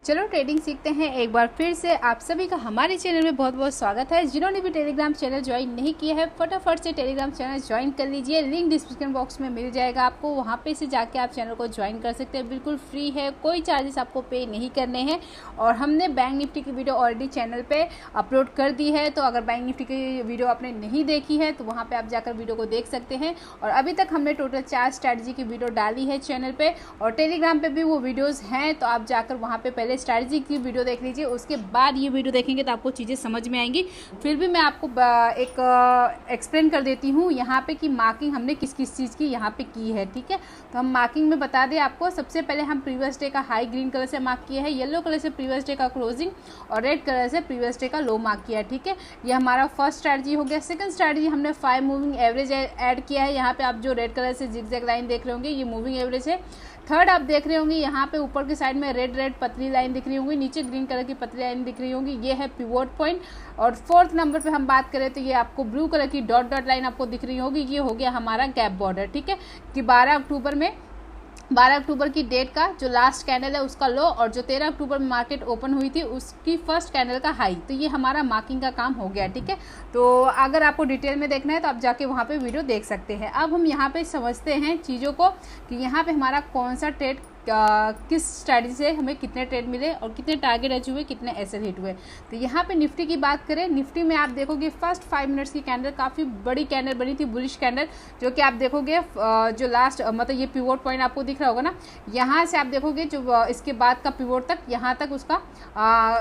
चलो ट्रेडिंग सीखते हैं। एक बार फिर से आप सभी का हमारे चैनल में बहुत बहुत स्वागत है। जिन्होंने भी टेलीग्राम चैनल ज्वाइन नहीं किया है फटाफट से टेलीग्राम चैनल ज्वाइन कर लीजिए। लिंक डिस्क्रिप्शन बॉक्स में मिल जाएगा आपको, वहाँ पे से जाके आप चैनल को ज्वाइन कर सकते हैं। बिल्कुल फ्री है, कोई चार्जेस आपको पे नहीं करने हैं। और हमने बैंक निफ्टी की वीडियो ऑलरेडी चैनल पर अपलोड कर दी है, तो अगर बैंक निफ्टी की वीडियो आपने नहीं देखी है तो वहाँ पर आप जाकर वीडियो को देख सकते हैं। और अभी तक हमने टोटल 4 स्ट्रैटेजी की वीडियो डाली है चैनल पर, और टेलीग्राम पर भी वो वीडियोज़ हैं, तो आप जाकर वहाँ पर पहले स्ट्रैटेजी की वीडियो देख लीजिए, उसके बाद ये वीडियो देखेंगे तो आपको चीज़ें समझ में आएंगी। फिर भी मैं आपको एक एक्सप्लेन कर देती हूँ यहाँ पे कि मार्किंग हमने किस किस चीज़ की यहाँ पे की है। ठीक है, तो हम मार्किंग में बता दें आपको। सबसे पहले हम प्रीवियस डे का हाई ग्रीन कलर से मार्क किया है, येलो कलर से प्रीवियस डे का क्लोजिंग और रेड कलर से प्रीवियस डे का लो मार्क किया है। ठीक है, ये हमारा फर्स्ट स्ट्रैटेजी हो गया। सेकंड स्ट्रैटेजी हमने 5 मूविंग एवरेज ऐड किया है। यहाँ पे आप जो रेड कलर से जिगजैग लाइन देख रहे होंगे ये मूविंग एवरेज है। थर्ड आप देख रहे होंगे यहाँ पे ऊपर की साइड में रेड पतली लाइन दिख रही होंगी, नीचे ग्रीन कलर की पतली लाइन दिख रही होंगी, ये है पिवोट पॉइंट। और फोर्थ नंबर पे हम बात करें तो ये आपको ब्लू कलर की डॉट लाइन आपको दिख रही होगी, ये हो गया हमारा गैप बॉर्डर। ठीक है, कि 12 अक्टूबर की डेट का जो लास्ट कैंडल है उसका लो, और जो 13 अक्टूबर में मार्केट ओपन हुई थी उसकी फर्स्ट कैंडल का हाई। तो ये हमारा मार्किंग का काम हो गया। ठीक है, तो अगर आपको डिटेल में देखना है तो आप जाके वहाँ पे वीडियो देख सकते हैं। अब हम यहाँ पे समझते हैं चीज़ों को कि यहाँ पे हमारा कौन सा ट्रेड किस स्ट्रैटेजी से हमें कितने ट्रेड मिले और कितने टारगेट अचीव हुए, कितने एसएल हिट हुए। तो यहाँ पे निफ्टी की बात करें, निफ्टी में आप देखोगे फर्स्ट 5 मिनट्स की कैंडल काफ़ी बड़ी कैंडल बनी थी, बुलिश कैंडल, जो कि आप देखोगे जो लास्ट मतलब ये पिवोट पॉइंट आपको दिख रहा होगा ना, यहाँ से आप देखोगे जो इसके बाद का पिवोट तक, यहाँ तक उसका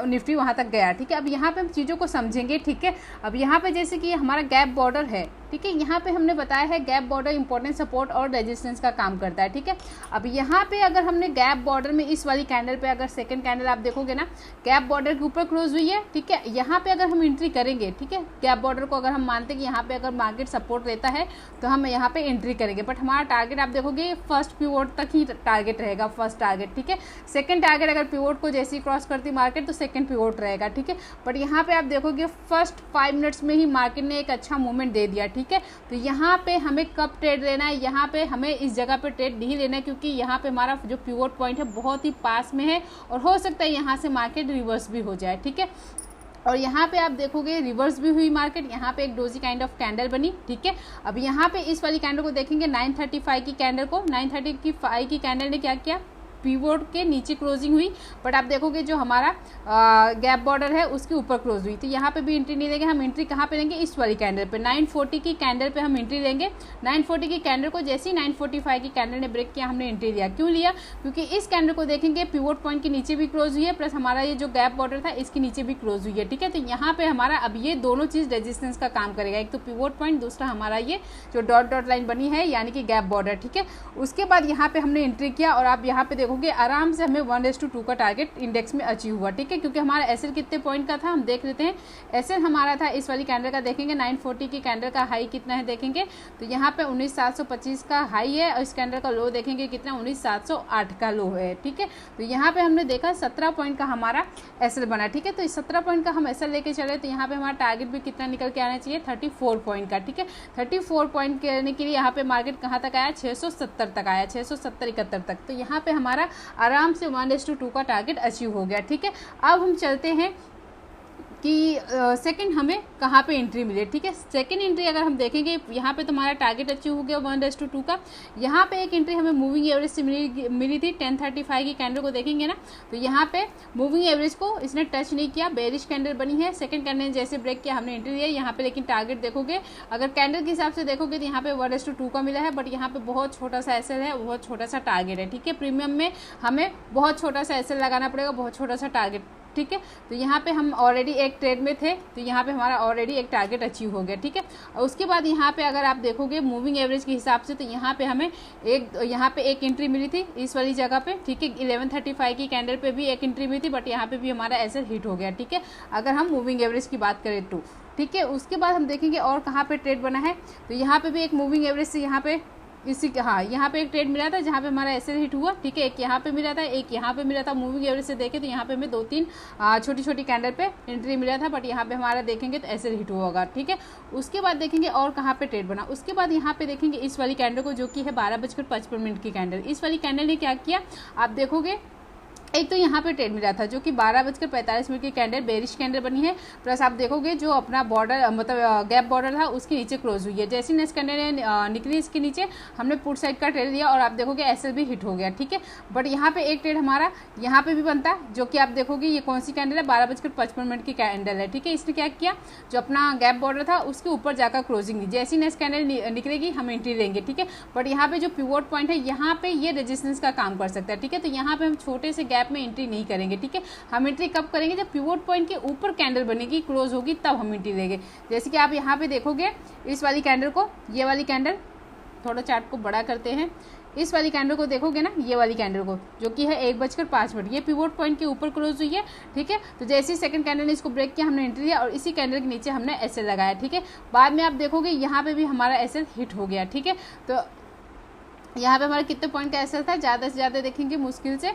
निफ्टी वहाँ तक गया। ठीक है, अब यहाँ पे हम चीज़ों को समझेंगे। ठीक है, अब यहाँ पे जैसे कि हमारा गैप बॉर्डर है, ठीक है, यहाँ पे हमने बताया है गैप बॉर्डर इंपॉर्टेंट सपोर्ट और रेजिस्टेंस का काम करता है। ठीक है, अब यहाँ पे अगर हमने गैप बॉर्डर में इस वाली कैंडल पे अगर सेकंड कैंडल आप देखोगे ना, गैप बॉर्डर के ऊपर क्लोज हुई है। ठीक है, यहाँ पे अगर हम एंट्री करेंगे, ठीक है, गैप बॉर्डर को अगर हम मानते हैं कि यहाँ पे अगर मार्केट सपोर्ट लेता है तो हम यहाँ पे एंट्री करेंगे, बट हमारा टारगेट आप देखोगे फर्स्ट पिवोट तक ही टारगेट रहेगा, फर्स्ट टारगेट। ठीक है, सेकंड टारगेट अगर पिवोट को जैसे ही क्रॉस करती मार्केट तो सेकंड पिवोट रहेगा। ठीक है, बट यहाँ पे आप देखोगे फर्स्ट 5 मिनट्स में ही मार्केट ने एक अच्छा मूवमेंट दे दिया। ठीक है, तो यहाँ पे हमें कब ट्रेड लेना है, यहाँ पे हमें इस जगह पे ट्रेड नहीं लेना है, क्योंकि यहाँ पे हमारा जो पिवोट पॉइंट है बहुत ही पास में है और हो सकता है यहाँ से मार्केट रिवर्स भी हो जाए। ठीक है, और यहाँ पे आप देखोगे रिवर्स भी हुई मार्केट, यहाँ पे एक डोजी काइंड ऑफ कैंडल बनी। ठीक है, अब यहाँ पे इस वाली कैंडल को देखेंगे 935 की कैंडल को, 935 की कैंडल ने क्या किया, पिवोट के नीचे क्लोजिंग हुई, बट आप देखोगे जो हमारा गैप बॉर्डर है उसके ऊपर क्लोज हुई। तो यहाँ पे भी एंट्री नहीं लेंगे, हम एंट्री कहाँ पे लेंगे, इस वाली कैंडल पे 940 की कैंडल पे हम एंट्री लेंगे। 940 की कैंडल को जैसे ही 945 की कैंडल ने ब्रेक किया हमने एंट्री लिया। क्यों लिया, क्योंकि इस कैंडल को देखेंगे पिवोट पॉइंट के नीचे भी क्लोज हुई है, प्लस हमारा ये जो गैप बॉर्डर था इसके नीचे भी क्लोज हुई है। ठीक है, तो यहाँ पे हमारा अब ये दोनों चीज़ रेजिस्टेंस का काम करेगा, एक तो पिवोट पॉइंट, दूसरा हमारा ये जो डॉट लाइन बनी है यानी कि गैप बॉर्डर। ठीक है, उसके बाद यहाँ पे हमने एंट्री किया और आप यहाँ पे देखोगे आराम से हमें 1:2 का टारगेट इंडेक्स में अचीव हुआ। ठीक है, क्योंकि हमारा एसएल कितने पॉइंट का था हम देख लेते हैं। एसएल हमारा था इस वाली कैंडल का, देखेंगे 940 की कैंडल का हाई कितना है देखेंगे, तो यहाँ पे 19725 का हाई है और इस कैंडल का लो देखेंगे कितना, 19708 का लो है। ठीक है, तो यहाँ पे हमने देखा 17 पॉइंट का हमारा एसएल बना। ठीक है, तो इस 17 पॉइंट का हम एसएल लेके चले, तो यहाँ पे हमारा टारगेट भी कितना निकल के आना चाहिए, 34 पॉइंट का। ठीक है, 34 पॉइंट करने के लिए यहाँ पे मार्केट कहाँ तक आया, 670 तक आया, 670-71 तक। तो यहाँ पे हमारा आराम से 1:2 का टारगेट अचीव हो गया। ठीक है, अब हम चलते हैं कि सेकंड हमें कहाँ पे एंट्री मिले। ठीक है, सेकंड एंट्री अगर हम देखेंगे यहाँ पे तो हमारा टारगेट अचीव हो गया 1:2 का। यहाँ पे एक एंट्री हमें मूविंग एवरेज से मिली थी 1035 की कैंडल को देखेंगे ना, तो यहाँ पे मूविंग एवरेज को इसने टच नहीं किया, बेरिश कैंडल बनी है। सेकंड कैंडल ने जैसे ब्रेक किया हमने एंट्री लिया यहाँ पे, लेकिन टारगेट देखोगे अगर कैंडल के हिसाब से देखोगे तो यहाँ पे 1:2 का मिला है, बट यहाँ पे बहुत छोटा सा एसएल है, बहुत छोटा सा टारगेट है। ठीक है, प्रीमियम में हमें बहुत छोटा सा एसएल लगाना पड़ेगा, बहुत छोटा सा टारगेट। ठीक है, तो यहाँ पे हम ऑलरेडी एक ट्रेड में थे, तो यहाँ पे हमारा ऑलरेडी एक टारगेट अचीव हो गया। ठीक है, और उसके बाद यहाँ पे अगर आप देखोगे मूविंग एवरेज के हिसाब से, तो यहाँ पे हमें यहाँ पे एक एंट्री मिली थी इस वाली जगह पे। ठीक है, 1135 की कैंडल पे भी एक एंट्री मिली थी, बट यहाँ पे भी हमारा ऐसे हिट हो गया। ठीक है, अगर हम मूविंग एवरेज की बात करें तो। ठीक है, उसके बाद हम देखेंगे और कहाँ पे ट्रेड बना है, तो यहाँ पे भी एक मूविंग एवरेज से यहाँ पे यहाँ पे एक ट्रेड मिला था जहाँ पे हमारा एसएल हिट हुआ। ठीक है, एक यहाँ पे मिला था, एक यहाँ पे मिला था। मूविंग एवरेज से देखें तो यहाँ पे हमें 2-3 छोटी छोटी कैंडल पे एंट्री मिला था, बट यहाँ पे हमारा देखेंगे तो एसएल हिट हुआ होगा। ठीक है, उसके बाद देखेंगे और कहाँ पे ट्रेड बना। उसके बाद यहाँ पे देखेंगे इस वाली कैंडल को, जो कि है 12:55 की कैंडल। इस वाली कैंडल ने क्या किया आप देखोगे एक तो यहाँ पे ट्रेड मिला था जो कि 12:45 की कैंडल बेरिश कैंडल बनी है, प्लस आप देखोगे जो अपना बॉर्डर मतलब गैप बॉर्डर था उसके नीचे क्लोज हुई है। जैसे नेक्स्ट कैंडल निकली इसके नीचे हमने पुट साइड का ट्रेड दिया और आप देखोगे एसएल भी हिट हो गया, ठीक है। बट यहाँ पे एक ट्रेड हमारा यहाँ पे भी बनता है जो कि आप देखोगे ये कौन सी कैंडल है, 12:55 की कैंडल है, ठीक है। इसने क्या किया, जो अपना गैप बॉर्डर था उसके ऊपर जाकर क्लोजिंग दी। जैसी नेक्स्ट कैंडल निकलेगी हम एंट्री लेंगे, ठीक है। बट यहाँ पे जो पिवोट पॉइंट है यहाँ पे ये रेजिस्टेंस का काम कर सकता है, ठीक है। तो यहाँ पे हम छोटे से गैप में एंट्री नहीं करेंगे, ठीक है। हम एंट्री कब करेंगे, जब पिवोट पॉइंट के ऊपर कैंडल बनेगी, क्लोज होगी, तब हम एंट्री लेंगे। जैसे कि आप यहाँ पे देखोगे इस वाली कैंडल को, ये वाली कैंडल, थोड़ा चार्ट को बड़ा करते हैं, इस वाली कैंडल को देखोगे ना, ये वाली कैंडल को जो कि है 1:05, ये पिवोट पॉइंट के ऊपर क्लोज हुई है, ठीक है। तो जैसे ही सेकंड कैंडल ने इसको ब्रेक किया हमने एंट्री लिया और इसी कैंडल के नीचे हमने एसएल लगाया, ठीक है। बाद में आप देखोगे यहाँ पे भी हमारा एसएल हिट हो गया, ठीक है। तो यहाँ पे हमारा कितने पॉइंट का एसएल था, ज़्यादा से ज़्यादा देखेंगे मुश्किल से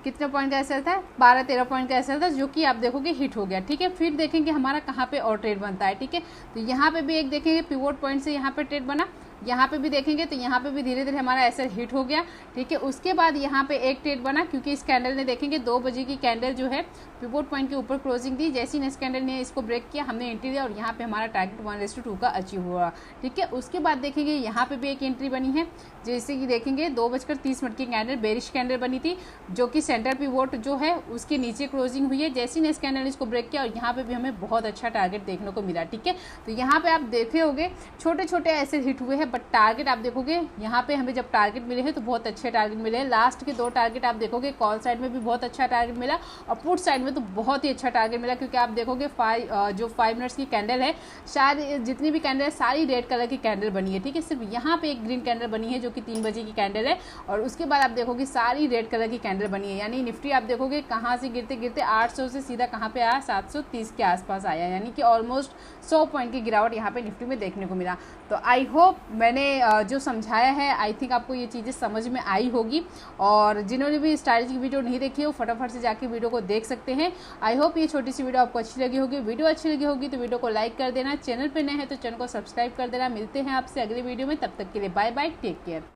कितने पॉइंट का एसएल था, 12-13 पॉइंट का एसएल था जो कि आप देखोगे हिट हो गया, ठीक है। फिर देखेंगे हमारा कहाँ पे और ट्रेड बनता है, ठीक है। तो यहाँ पे भी एक देखेंगे पिवोट पॉइंट से यहाँ पे ट्रेड बना, यहाँ पे भी देखेंगे तो यहाँ पे भी धीरे धीरे हमारा एसएल हिट हो गया, ठीक है। उसके बाद यहाँ पे एक ट्रेड बना क्योंकि इस कैंडल ने देखेंगे 2 बजे की कैंडल जो है पिवोट पॉइंट के ऊपर क्लोजिंग दी। जैसी नेक्स्ट कैंडल ने इसको ब्रेक किया हमने एंट्री लिया और यहाँ पे हमारा टारगेट 1:2 का अचीव हुआ, ठीक है। उसके बाद देखेंगे यहाँ पे भी एक एंट्री बनी है, जैसे कि देखेंगे 2:30 की कैंडल बेरिश कैंडल बनी थी जो कि सेंटर पिवोट जो है उसके नीचे क्लोजिंग हुई है। जैसी नेक्स्ट कैंडल ने इसको ब्रेक किया और यहाँ पे भी हमें बहुत अच्छा टारगेट देखने को मिला, ठीक है। तो यहाँ पे आप देखे होंगे छोटे छोटे ऐसे हिट हुए हैं, बट टारगेट आप देखोगे यहाँ पे हमें जब टारगेट मिले हैं तो बहुत अच्छे टारगेट मिले हैं। लास्ट के 2 टारगेट आप देखोगे कॉल साइड में भी बहुत अच्छा टारगेट मिला और पुट साइड में तो बहुत ही अच्छा टारगेट मिला, क्योंकि आप देखोगे 5 मिनट्स की कैंडल है, शायद जितनी भी कैंडल है सारी रेड कलर की कैंडल बनी है, ठीक है। सिर्फ यहाँ पे एक ग्रीन कैंडल बनी है जो कि 3 बजे की कैंडल है और उसके बाद आप देखोगे सारी रेड कलर की कैंडल बनी है। यानी निफ्टी आप देखोगे कहाँ से गिरते गिरते 800 से सीधा कहाँ पे आया, 730 के आसपास आया, यानी कि ऑलमोस्ट 100 पॉइंट की गिरावट यहाँ पे निफ्टी में देखने को मिला। तो आई होप मैंने जो समझाया है आई थिंक आपको ये चीज़ें समझ में आई होगी, और जिन्होंने भी स्ट्रैटेजी की वीडियो नहीं देखी है वो फटाफट से जाके वीडियो को देख सकते हैं। आई होप ये छोटी सी वीडियो आपको अच्छी लगी होगी। वीडियो अच्छी लगी होगी तो वीडियो को लाइक कर देना, चैनल पे नए हैं तो चैनल को सब्सक्राइब कर देना। मिलते हैं आपसे अगली वीडियो में, तब तक के लिए बाय बाय, टेक केयर।